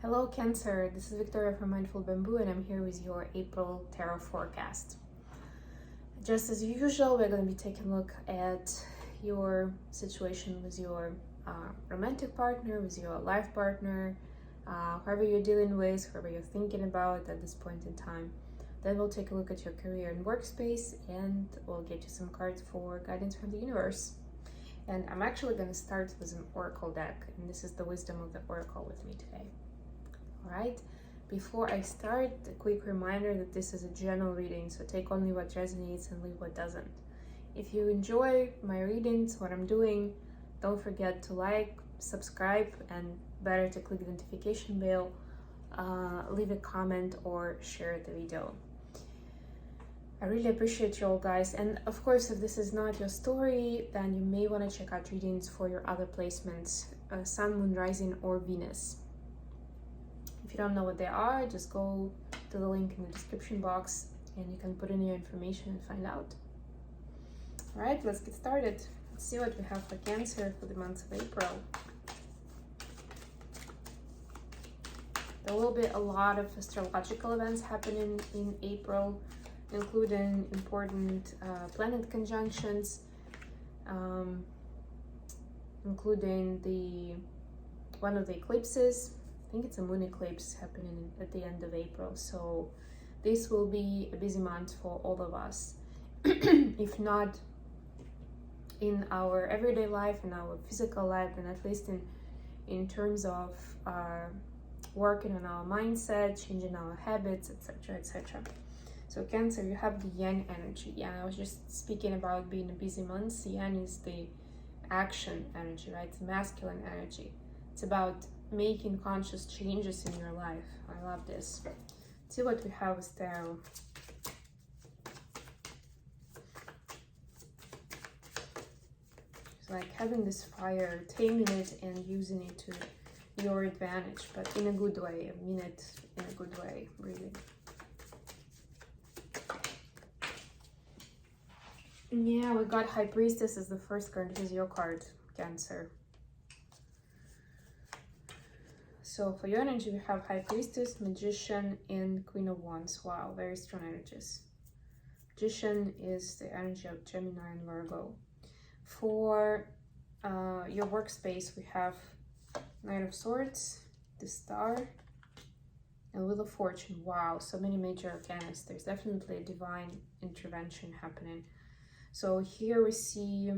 Hello Cancer, this is Victoria from Mindful Bamboo and I'm here with your April Tarot forecast. Just as usual, we're going to be taking a look at your situation with your romantic partner, with your life partner, whoever you're dealing with, whoever you're thinking about at this point in time. Then we'll take a look at your career and workspace and we'll get you some cards for guidance from the universe. And I'm actually going to start with an oracle deck, and this is the wisdom of the oracle with me today. Alright, before I start, a quick reminder that this is a general reading, so take only what resonates and leave what doesn't. If you enjoy my readings, what I'm doing, don't forget to like, subscribe, and better to click the notification bell, leave a comment or share the video. I really appreciate you all guys, and of course if this is not your story, then you may want to check out readings for your other placements, Sun, Moon, Rising, or Venus. If you don't know what they are, just go to the link in the description box and you can put in your information and find out. Alright, let's get started. Let's see what we have for Cancer for the month of April. There will be a lot of astrological events happening in April, including important planet conjunctions, including one of the eclipses. I think it's a moon eclipse happening at the end of April, so this will be a busy month for all of us. If not in our everyday life, in our physical life, and at least in terms of working on our mindset, changing our habits, etc., etc. So Cancer, you have the Yang energy. Yeah, I was just speaking about being a busy month. Yang is the action energy, right? It's masculine energy. It's about making conscious changes in your life. I love this. Let's see what we have with tarot. It's like having this fire, taming it and using it to your advantage, but in a good way. I mean it in a good way, really. Yeah, we got High Priestess as the first card. This is your card, Cancer. So for your energy, we have High Priestess, Magician, and Queen of Wands. Wow, very strong energies. Magician is the energy of Gemini and Virgo. For your workspace, we have Knight of Swords, the Star, and Wheel of Fortune. Wow, so many major arcanas. There's definitely a divine intervention happening. So here we see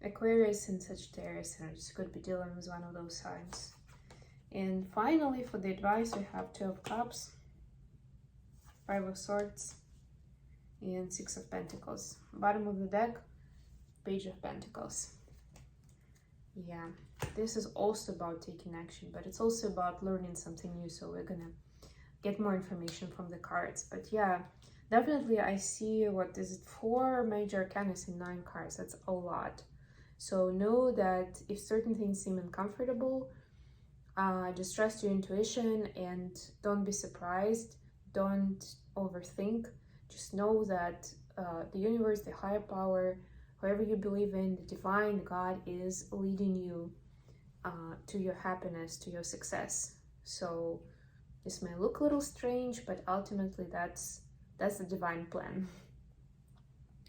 Aquarius and Sagittarius energies. Could be dealing with one of those signs. And finally, for the advice, we have Two of Cups, Five of Swords, and Six of Pentacles. Bottom of the deck, Page of Pentacles. Yeah, this is also about taking action, but it's also about learning something new. So we're gonna get more information from the cards. But yeah, definitely I see, what is it, 4 major arcanas in 9 cards. That's a lot. So know that if certain things seem uncomfortable, just trust your intuition and don't be surprised. Don't overthink. Just know that the universe, the higher power, whoever you believe in, the divine God is leading you to your happiness, to your success. So this may look a little strange, but ultimately that's the divine plan.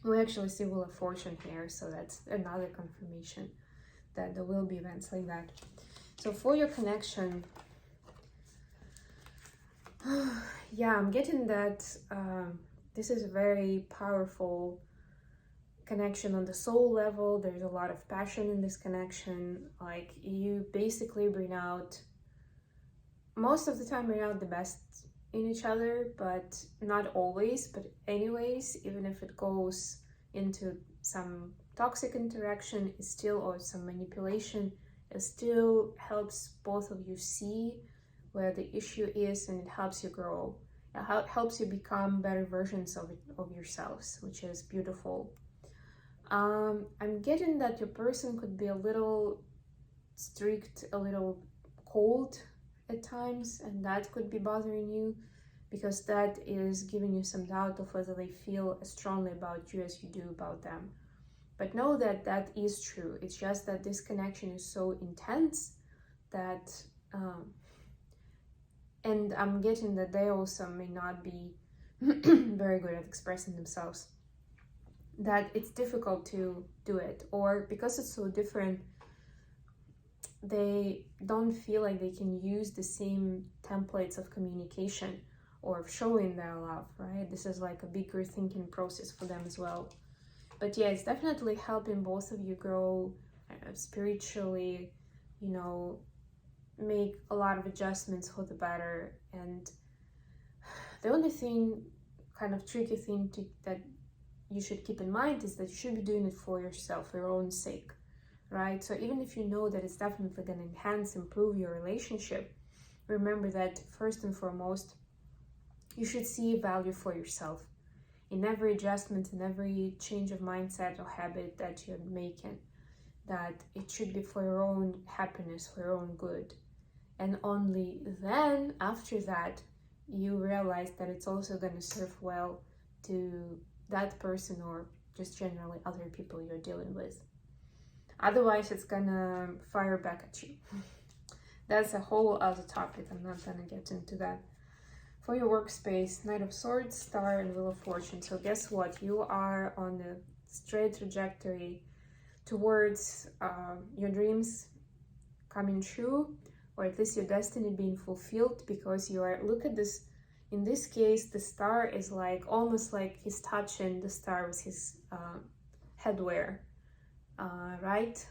We actually see Wheel of Fortune here, so that's another confirmation that there will be events like that. So for your connection, yeah, I'm getting that this is a very powerful connection on the soul level. There's a lot of passion in this connection. Like, you basically bring out, most of the time bring out the best in each other, but not always. But anyways, even if it goes into some toxic interaction, it's still, or some manipulation, it still helps both of you see where the issue is, and it helps you grow. It helps you become better versions of yourselves, which is beautiful. I'm getting that your person could be a little strict, a little cold at times, and that could be bothering you, because that is giving you some doubt of whether they feel as strongly about you as you do about them. But know that that is true. It's just that this connection is so intense that And I'm getting that they also may not be very good at expressing themselves, that it's difficult to do it, or because it's so different, they don't feel like they can use the same templates of communication or of showing their love, right? This is like a bigger thinking process for them as well. But yeah, it's definitely helping both of you grow spiritually, you know, make a lot of adjustments for the better. And the only thing, kind of tricky thing that you should keep in mind is that you should be doing it for yourself, for your own sake, right? So even if you know that it's definitely going to enhance, improve your relationship, remember that first and foremost, you should see value for yourself in every adjustment, in every change of mindset or habit that you're making, that it should be for your own happiness, for your own good. And only then, after that, you realize that it's also going to serve well to that person or just generally other people you're dealing with. Otherwise, it's gonna fire back at you. That's a whole other topic. I'm not gonna get into that. For your workspace, Knight of Swords, Star, and Wheel of Fortune. So guess what? You are on a straight trajectory towards your dreams coming true, or at least your destiny being fulfilled, because you are, look at this, in this case, the star is like, almost like he's touching the star with his headwear, right?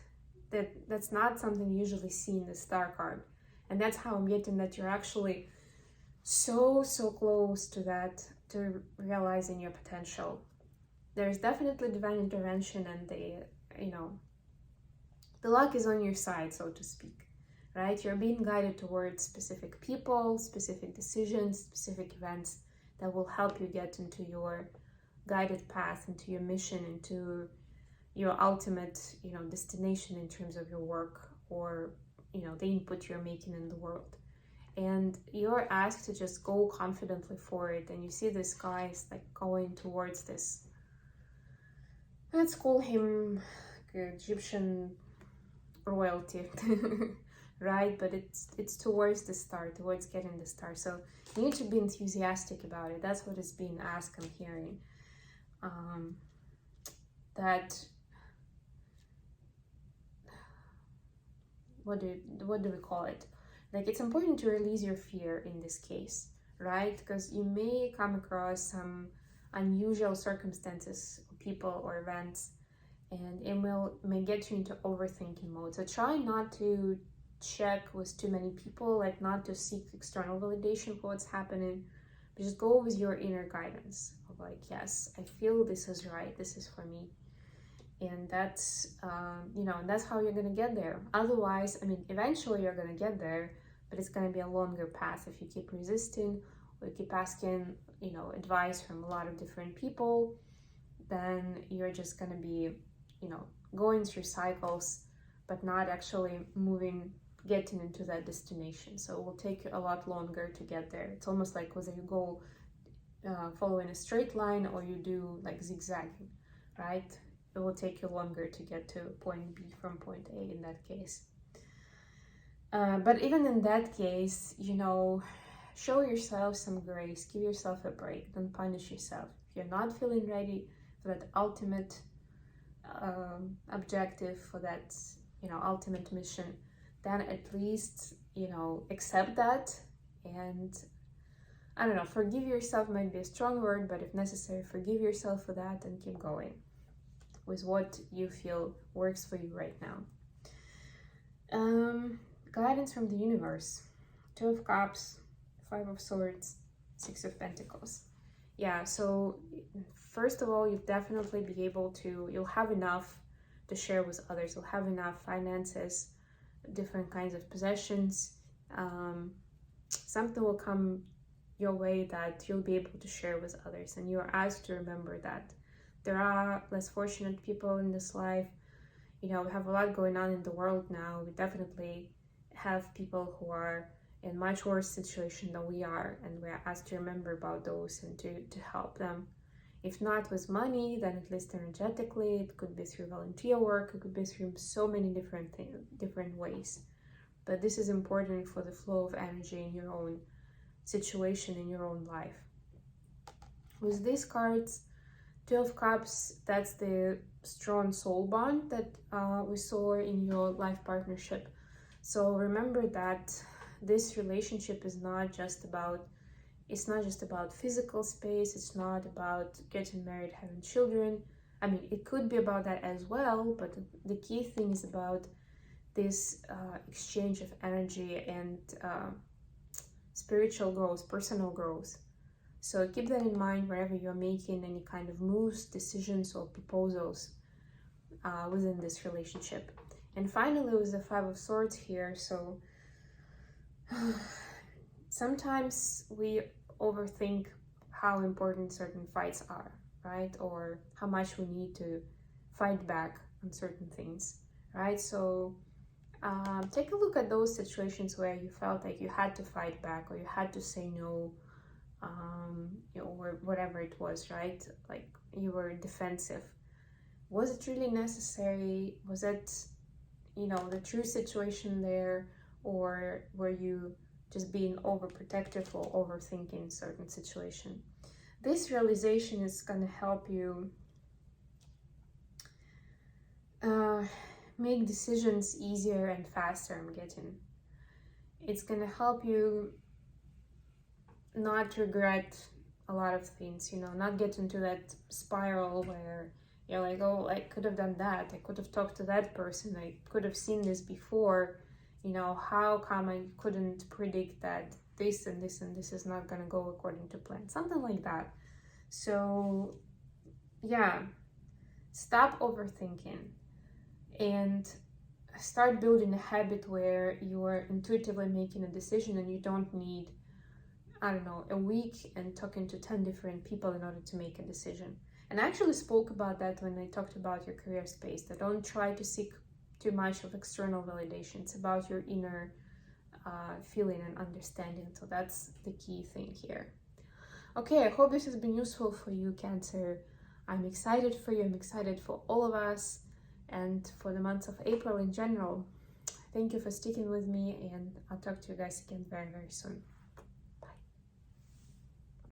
That's not something you usually see in the star card. And that's how I'm getting that you're actually so close to that, to realizing your potential. There's definitely divine intervention, and the luck is on your side, so to speak, right? You're being guided towards specific people, specific decisions, specific events that will help you get into your guided path, into your mission, into your ultimate, destination in terms of your work, or, the input you're making in the world. And you're asked to just go confidently for it. And you see this guy is like going towards this, let's call him Egyptian royalty, right? But it's towards the star, towards getting the star. So you need to be enthusiastic about it. That's what is being asked, I'm hearing. What do we call it? Like, it's important to release your fear in this case, right? Because you may come across some unusual circumstances, people or events, and it may get you into overthinking mode. So try not to check with too many people, like not to seek external validation for what's happening, but just go with your inner guidance of like, yes, I feel this is right, this is for me. And that's, that's how you're gonna get there. Otherwise, eventually you're gonna get there, but it's gonna be a longer path if you keep resisting or keep asking, advice from a lot of different people. Then you're just gonna be, going through cycles, but not actually getting into that destination. So it will take you a lot longer to get there. It's almost like whether you go following a straight line or you do like zigzagging, right? It will take you longer to get to point B from point A in that case. But even in that case, show yourself some grace, give yourself a break, don't punish yourself. If you're not feeling ready for that ultimate objective, for that, ultimate mission, then at least, accept that, and I don't know, forgive yourself might be a strong word, but if necessary, forgive yourself for that and keep going with what you feel works for you right now. Guidance from the universe. 2 of Cups, 5 of Swords, 6 of Pentacles. Yeah, so first of all, you'll definitely be able to, you'll have enough to share with others. You'll have enough finances, different kinds of possessions. Something will come your way that you'll be able to share with others. And you're asked to remember that there are less fortunate people in this life. We have a lot going on in the world now. We definitely have people who are in much worse situation than we are, and we're asked to remember about those and to help them. If not with money, then at least energetically. It could be through volunteer work, it could be through so many different ways. But this is important for the flow of energy in your own situation in your own life. With these cards, Two of Cups, that's the strong soul bond that we saw in your life partnership. So remember that this relationship is not just about, it's not just about physical space, it's not about getting married, having children. I mean, it could be about that as well, but the key thing is about this exchange of energy and spiritual growth, personal growth. So keep that in mind wherever you're making any kind of moves, decisions, or proposals within this relationship. And finally, with the Five of Swords here, so sometimes we overthink how important certain fights are, right? Or how much we need to fight back on certain things, right? So take a look at those situations where you felt like you had to fight back or you had to say no, or whatever it was, right? Like you were defensive. Was it really necessary? Was it, the true situation there? Or were you just being overprotective or overthinking certain situation? This realization is going to help you make decisions easier and faster, I'm getting. It's going to help you not regret a lot of things, not get into that spiral where you're like, oh, I could have done that, I could have talked to that person, I could have seen this before, how come I couldn't predict that this and this and this is not going to go according to plan, something like that. So yeah, stop overthinking and start building a habit where you're intuitively making a decision and you don't need, a week and talking to 10 different people in order to make a decision. And I actually spoke about that when I talked about your career space, that don't try to seek too much of external validation. It's about your inner feeling and understanding. So that's the key thing here. Okay, I hope this has been useful for you, Cancer. I'm excited for you. I'm excited for all of us and for the months of April in general. Thank you for sticking with me, and I'll talk to you guys again very, very soon.